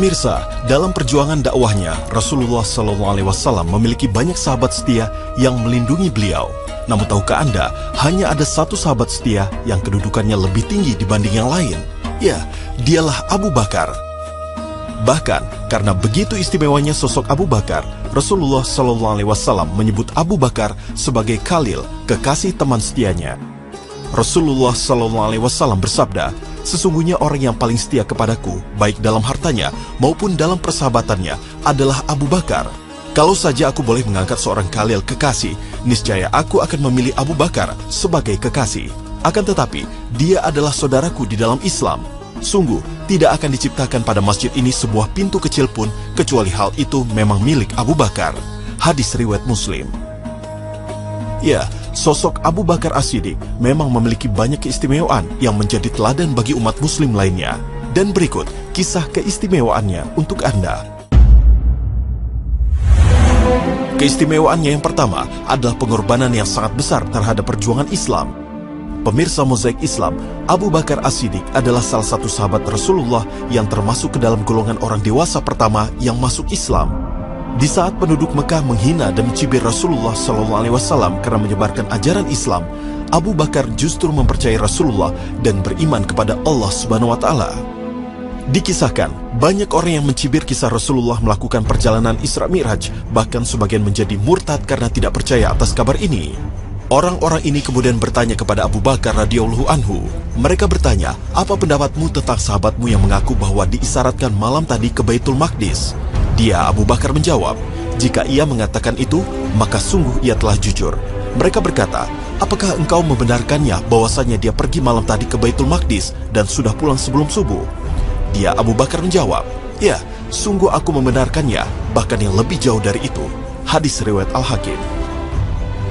Pemirsa, dalam perjuangan dakwahnya, Rasulullah SAW memiliki banyak sahabat setia yang melindungi beliau. Namun tahukah Anda, hanya ada satu sahabat setia yang kedudukannya lebih tinggi dibanding yang lain? Ya, dialah Abu Bakar. Bahkan, karena begitu istimewanya sosok Abu Bakar, Rasulullah SAW menyebut Abu Bakar sebagai Khalil, kekasih teman setianya. Rasulullah SAW bersabda, "Sesungguhnya orang yang paling setia kepadaku, baik dalam hartanya maupun dalam persahabatannya, adalah Abu Bakar. Kalau saja aku boleh mengangkat seorang Khalil kekasih, niscaya aku akan memilih Abu Bakar sebagai kekasih. Akan tetapi, dia adalah saudaraku di dalam Islam. Sungguh, tidak akan diciptakan pada masjid ini sebuah pintu kecil pun, kecuali hal itu memang milik Abu Bakar." Hadis riwayat Muslim. Ya, sosok Abu Bakar As-Siddiq memang memiliki banyak keistimewaan yang menjadi teladan bagi umat muslim lainnya. Dan berikut kisah keistimewaannya untuk Anda. Keistimewaannya yang pertama adalah pengorbanan yang sangat besar terhadap perjuangan Islam. Pemirsa Mozaik Islam, Abu Bakar As-Siddiq adalah salah satu sahabat Rasulullah yang termasuk ke dalam golongan orang dewasa pertama yang masuk Islam. Di saat penduduk Mekah menghina dan mencibir Rasulullah SAW karena menyebarkan ajaran Islam, Abu Bakar justru mempercayai Rasulullah dan beriman kepada Allah Subhanahu wa Ta'ala. Dikisahkan, banyak orang yang mencibir kisah Rasulullah melakukan perjalanan Isra Mi'raj, bahkan sebagian menjadi murtad karena tidak percaya atas kabar ini. Orang-orang ini kemudian bertanya kepada Abu Bakar radhiyallahu anhu. Mereka bertanya, "Apa pendapatmu tentang sahabatmu yang mengaku bahwa diisyaratkan malam tadi ke Baitul Maqdis?" Dia, Abu Bakar, menjawab, "Jika ia mengatakan itu, maka sungguh ia telah jujur." Mereka berkata, "Apakah engkau membenarkannya bahwasanya dia pergi malam tadi ke Baitul Maqdis dan sudah pulang sebelum subuh?" Dia, Abu Bakar, menjawab, "Ya, sungguh aku membenarkannya, bahkan yang lebih jauh dari itu." Hadis riwayat Al-Hakim.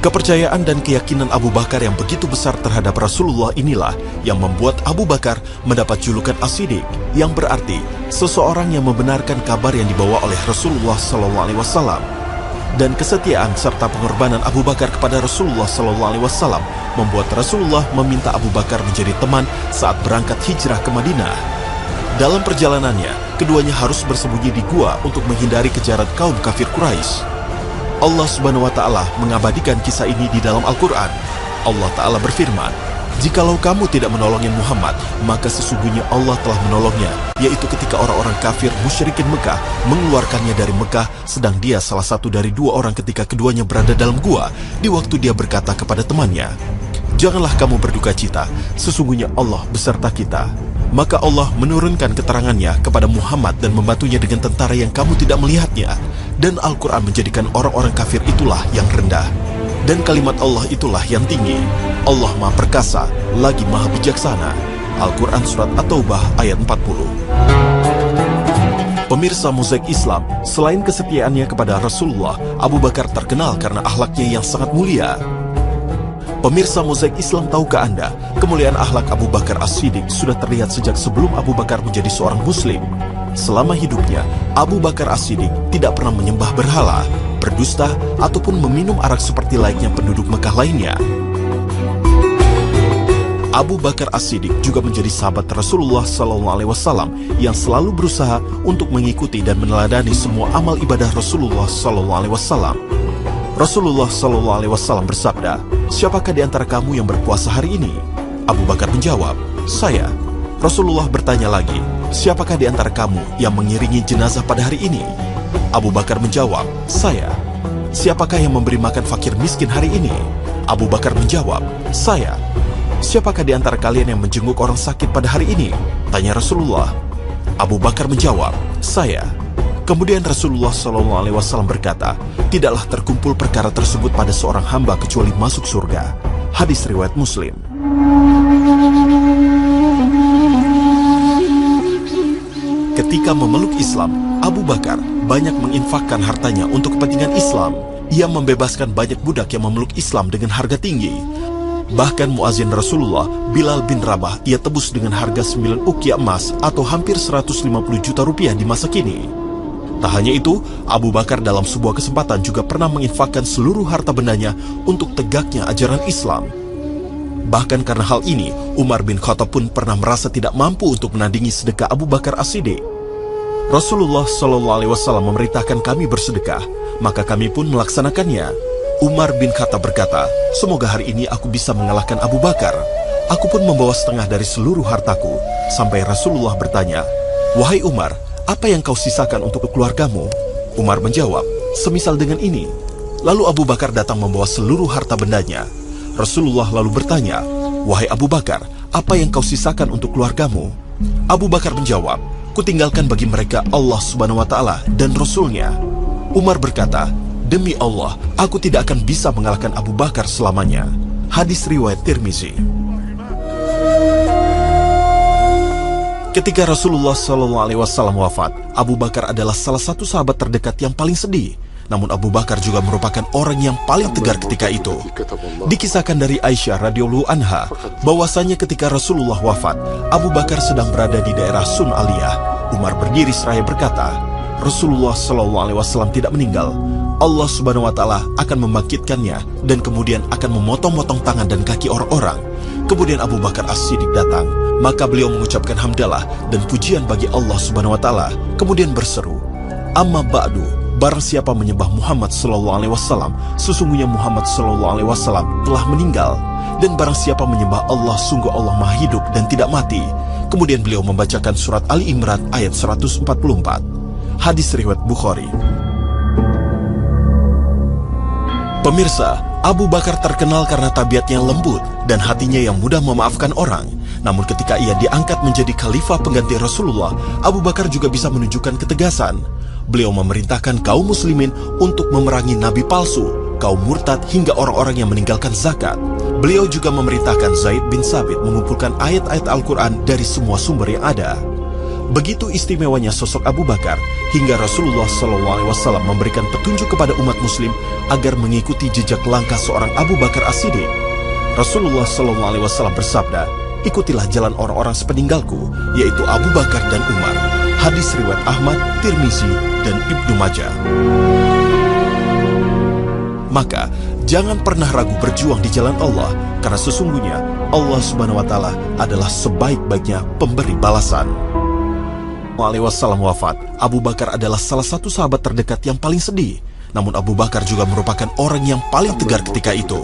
Kepercayaan dan keyakinan Abu Bakar yang begitu besar terhadap Rasulullah inilah yang membuat Abu Bakar mendapat julukan As-Siddiq, yang berarti seseorang yang membenarkan kabar yang dibawa oleh Rasulullah SAW. Dan kesetiaan serta pengorbanan Abu Bakar kepada Rasulullah SAW membuat Rasulullah meminta Abu Bakar menjadi teman saat berangkat hijrah ke Madinah. Dalam perjalanannya, keduanya harus bersembunyi di gua untuk menghindari kejaran kaum kafir Quraisy. Allah Subhanahu wa Ta'ala mengabadikan kisah ini di dalam Al-Quran. Allah Ta'ala berfirman, "Jikalau kamu tidak menolongnya Muhammad, maka sesungguhnya Allah telah menolongnya, yaitu ketika orang-orang kafir musyrikin Mekah mengeluarkannya dari Mekah, sedang dia salah satu dari dua orang ketika keduanya berada dalam gua, di waktu dia berkata kepada temannya, 'Janganlah kamu berduka cita, sesungguhnya Allah beserta kita.' Maka Allah menurunkan keterangannya kepada Muhammad dan membantunya dengan tentara yang kamu tidak melihatnya. Dan Al-Quran menjadikan orang-orang kafir itulah yang rendah. Dan kalimat Allah itulah yang tinggi. Allah Maha Perkasa, lagi Maha Bijaksana." Al-Quran Surat At-Taubah ayat 40. Pemirsa Mozaik Islam, selain kesetiaannya kepada Rasulullah, Abu Bakar terkenal karena akhlaknya yang sangat mulia. Pemirsa Mozaik Islam, tahukah Anda, kemuliaan akhlak Abu Bakar As-Siddiq sudah terlihat sejak sebelum Abu Bakar menjadi seorang muslim. Selama hidupnya, Abu Bakar As-Siddiq tidak pernah menyembah berhala, berdusta, ataupun meminum arak seperti layaknya penduduk Mekah lainnya. Abu Bakar As-Siddiq juga menjadi sahabat Rasulullah SAW yang selalu berusaha untuk mengikuti dan meneladani semua amal ibadah Rasulullah SAW. Rasulullah SAW bersabda, "Siapakah di antara kamu yang berpuasa hari ini?" Abu Bakar menjawab, "Saya." Rasulullah bertanya lagi, "Siapakah di antara kamu yang mengiringi jenazah pada hari ini?" Abu Bakar menjawab, "Saya." "Siapakah yang memberi makan fakir miskin hari ini?" Abu Bakar menjawab, "Saya." "Siapakah di antara kalian yang menjenguk orang sakit pada hari ini?" tanya Rasulullah. Abu Bakar menjawab, "Saya." Kemudian Rasulullah SAW berkata, "Tidaklah terkumpul perkara tersebut pada seorang hamba kecuali masuk surga." Hadis riwayat Muslim. Ketika memeluk Islam, Abu Bakar banyak menginfakkan hartanya untuk kepentingan Islam. Ia membebaskan banyak budak yang memeluk Islam dengan harga tinggi. Bahkan muazin Rasulullah, Bilal bin Rabah, ia tebus dengan harga 9 ukiah emas atau hampir 150 juta rupiah di masa kini. Tak hanya itu, Abu Bakar dalam sebuah kesempatan juga pernah menginfakkan seluruh harta bendanya untuk tegaknya ajaran Islam. Bahkan karena hal ini, Umar bin Khattab pun pernah merasa tidak mampu untuk menandingi sedekah Abu Bakar As-Siddiq. Rasulullah SAW memerintahkan kami bersedekah, maka kami pun melaksanakannya. Umar bin Khattab berkata, semoga hari ini aku bisa mengalahkan Abu Bakar. Aku pun membawa setengah dari seluruh hartaku, sampai Rasulullah bertanya, wahai Umar, apa yang kau sisakan untuk keluargamu? Umar menjawab, semisal dengan ini. Lalu Abu Bakar datang membawa seluruh harta bendanya. Rasulullah lalu bertanya, wahai Abu Bakar, apa yang kau sisakan untuk keluargamu? Abu Bakar menjawab, kutinggalkan bagi mereka Allah Subhanahu wa Ta'ala dan Rasulnya. Umar berkata, demi Allah, aku tidak akan bisa mengalahkan Abu Bakar selamanya. Hadis riwayat Tirmizi. Ketika Rasulullah SAW wafat, Abu Bakar adalah salah satu sahabat terdekat yang paling sedih. Namun Abu Bakar juga merupakan orang yang paling tegar ketika itu. Dikisahkan dari Aisyah radhiyallahu anha bahwasanya ketika Rasulullah wafat, Abu Bakar sedang berada di daerah Sun Aliyah. Umar berdiri seraya berkata, Rasulullah SAW tidak meninggal. Allah Subhanahu wa Ta'ala akan membangkitkannya dan kemudian akan memotong-motong tangan dan kaki orang-orang. Kemudian Abu Bakar As-Siddiq datang, maka beliau mengucapkan hamdalah dan pujian bagi Allah Subhanahu wa Ta'ala. Kemudian berseru, amma ba'du, barang siapa menyembah Muhammad SAW, sesungguhnya Muhammad SAW telah meninggal. Dan barang siapa menyembah Allah, sungguh Allah maha hidup dan tidak mati. Kemudian beliau membacakan surat Ali Imran ayat 144. Hadis riwayat Bukhari. Pemirsa, Abu Bakar terkenal karena tabiatnya lembut dan hatinya yang mudah memaafkan orang. Namun ketika ia diangkat menjadi khalifah pengganti Rasulullah, Abu Bakar juga bisa menunjukkan ketegasan. Beliau memerintahkan kaum muslimin untuk memerangi nabi palsu, kaum murtad hingga orang-orang yang meninggalkan zakat. Beliau juga memerintahkan Zaid bin Sabit mengumpulkan ayat-ayat Al-Quran dari semua sumber yang ada. Begitu istimewanya sosok Abu Bakar hingga Rasulullah SAW memberikan petunjuk kepada umat muslim agar mengikuti jejak langkah seorang Abu Bakar As-Siddiq. Rasulullah SAW bersabda, ikutilah jalan orang-orang sepeninggalku, yaitu Abu Bakar dan Umar. Hadis riwayat Ahmad, Tirmizi, dan Ibnu Majah. Maka jangan pernah ragu berjuang di jalan Allah, karena sesungguhnya Allah Subhanahu wa Ta'ala adalah sebaik-baiknya pemberi balasan. SAW wafat, Abu Bakar adalah salah satu sahabat terdekat yang paling sedih. Namun Abu Bakar juga merupakan orang yang paling tegar ketika itu.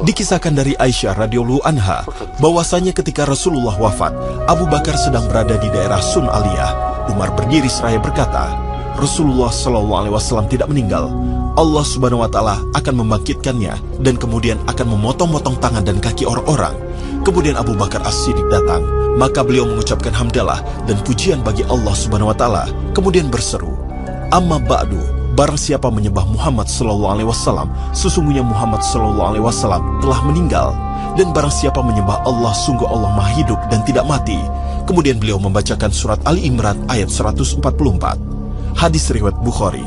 Dikisahkan dari Aisyah radhiyallahu anha bahwasanya ketika Rasulullah wafat, Abu Bakar sedang berada di daerah Sun Aliyah. Umar berdiri seraya berkata, Rasulullah SAW tidak meninggal. Allah Subhanahu wa Ta'ala akan membangkitkannya dan kemudian akan memotong-motong tangan dan kaki orang-orang. Kemudian Abu Bakar As-Siddiq datang, maka beliau mengucapkan hamdalah dan pujian bagi Allah Subhanahu wa Ta'ala. Kemudian berseru, amma ba'du, barang siapa menyembah Muhammad SAW, sesungguhnya Muhammad SAW telah meninggal. Dan barang siapa menyembah Allah, sungguh Allah maha hidup dan tidak mati. Kemudian beliau membacakan surat Ali Imran ayat 144. Hadis riwayat Bukhari.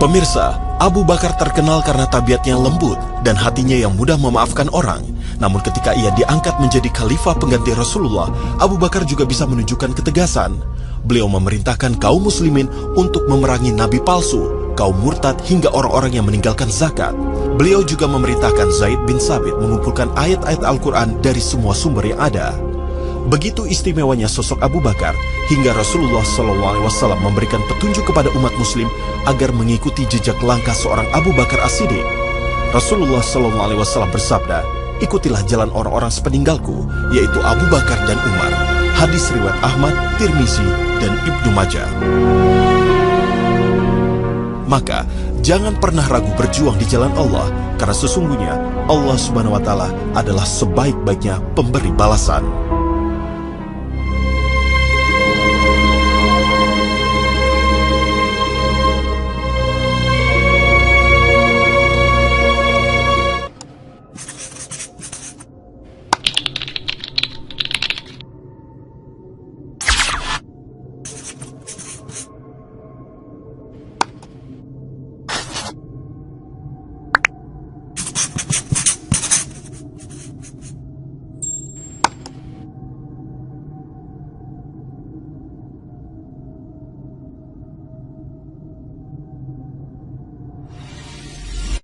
Pemirsa, Abu Bakar terkenal karena tabiatnya lembut dan hatinya yang mudah memaafkan orang. Namun ketika ia diangkat menjadi khalifah pengganti Rasulullah, Abu Bakar juga bisa menunjukkan ketegasan. Beliau memerintahkan kaum muslimin untuk memerangi nabi palsu, kaum murtad hingga orang-orang yang meninggalkan zakat. Beliau juga memerintahkan Zaid bin Sabit mengumpulkan ayat-ayat Al-Quran dari semua sumber yang ada. Begitu istimewanya sosok Abu Bakar hingga Rasulullah SAW memberikan petunjuk kepada umat muslim agar mengikuti jejak langkah seorang Abu Bakar As-Siddiq. Rasulullah SAW bersabda, ikutilah jalan orang-orang sepeninggalku, yaitu Abu Bakar dan Umar. Hadis riwayat Ahmad, Tirmizi, dan Ibnu Majah. Maka jangan pernah ragu berjuang di jalan Allah, karena sesungguhnya Allah Subhanahu wa Ta'ala adalah sebaik-baiknya pemberi balasan.